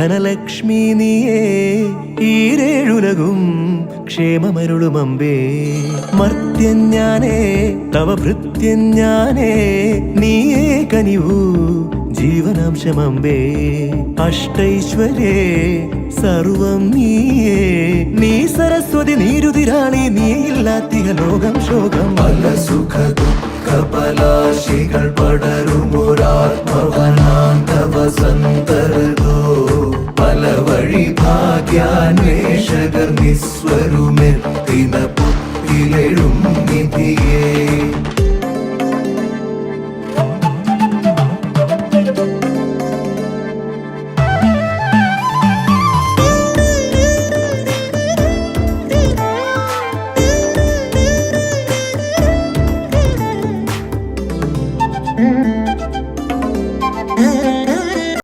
ധനലക്ഷ്മി നീയേ ഈരേഴുലകും ക്ഷേമമരുളുമമ്പേ. മർത്യൻ ഞാനേ തവ ഭൃത്യൻ ഞാനേ നീയേ കനിവൂ ജീവനാംശമമ്പേ. അഷ്ടൈശ്വര്യേ സർവം നീയേ നീ സരസ്വതി നീരുതിരാളി നീയില്ലാത്തിക ലോകം ശോകം. പല സുഖ ദുഃഖ പലാശികൾ പടരുമൊരാത്മവനാന്തവ സന്തരതോ. പല വഴി ഭാഗ്യാന്വേഷകർ നിസ്വരുമെത്തിന പുത്തിലെഴും